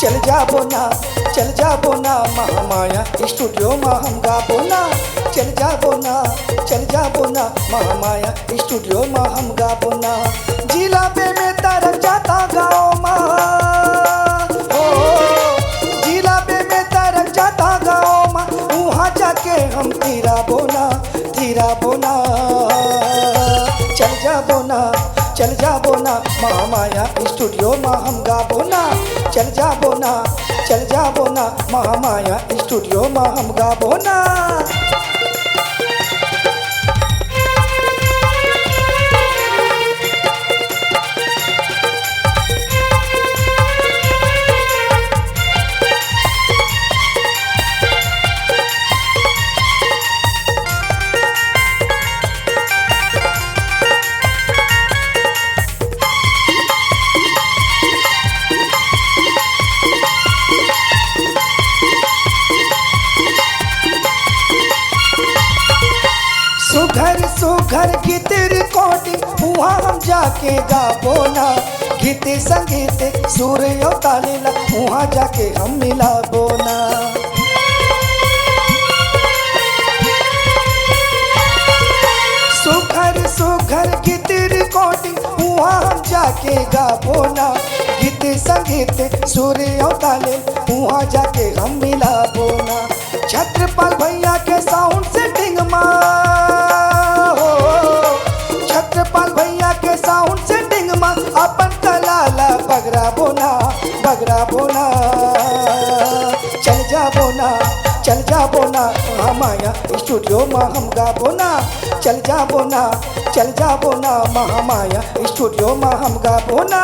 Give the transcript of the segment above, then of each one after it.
चल जाबो ना, चल जाबो ना महामाया स्टूडियो में हम गाबो ना। चल जाबो ना, चल जाबो ना महामाया स्टूडियो में हम गाबो ना। जिला पे में तरफ जाता गाँव माँ, ओ जिला पे में तरफ जाता गाँव माँ, वहाँ जाके हम तीरा बोना, तीरा बोना। चल जाबो ना, चल जाबो ना महामाया स्टूडियो में हम गाबो ना। चल जाबो ना, चल जाबो ना महामाया स्टूडियो में हम गाबो ना। सुघर सुघर गीतिर कोटी वहाँ हम जाके गाबो ना। गीत संगीत सूर्य तालीला वहाँ जाके हम मिलाबो ना। सुघर सुघर गीतिर कोटी वहाँ हम जाके गाबो ना। गीत संगीत सूर्य तालील वहाँ जाके हम मिलाबो ना। छत्रपाल भैया के साउंड सेटिंग माँ, छत्रपाल भैया के साउंड सेटिंग में अपन कलाला बगरा बोना, बगरा बोना। चल जाबो ना, चल जाबो ना महामाया स्टूडियो में हम गाबो ना। चल जाबो ना, चल जाबो ना महामाया स्टूडियो में हम गाबो ना।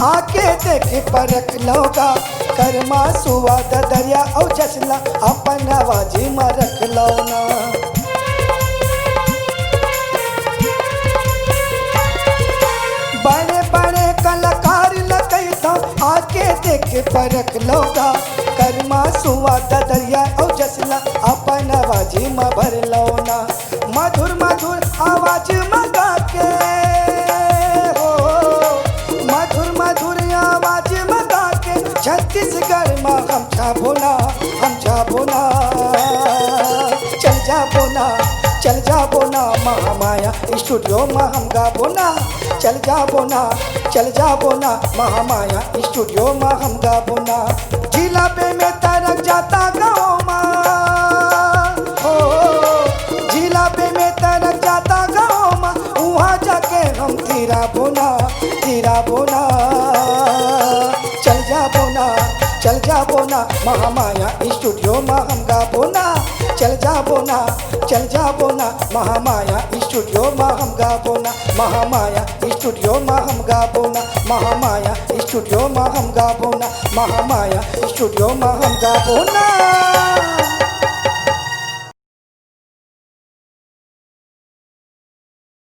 आके देख परख लोगा कर्मा सुवाद दरिया और जसला अपन आवाजी में रख लो ना। बड़े बड़े कलाकार लगे तो आके देख परख लोगा कर्मा सुवाद दरिया और जसला अपन आवाजी में भर लो ना। मधुर मधुर आवाज में गा के, आवाज में गा के छत्तीसगढ़ में हम छाबो ना, हम छाबो ना। चल जाबो ना, चल जाबो ना महामाया स्टूडियो में हम गाबो ना। चल जाबो ना, चल जाबो ना महामाया स्टूडियो में हम गाबो ना। जिला पे में तरक जाता गाँव माँ, ओ जिला पे में तरक जाता गाँव माँ, वहाँ जाके हम तीरा बोना, तीरा बोना। चल जाबो ना, चल जाबो ना महामाया स्टूडियो में हम गाबो ना। चल जाबो ना, चल जाबो ना महामाया स्टूडियो में हम गाबो ना। महामाया स्टूडियो में हम गाबो ना, महामाया स्टूडियो में हम गाबो ना, महामाया स्टूडियो में हम गाबो ना।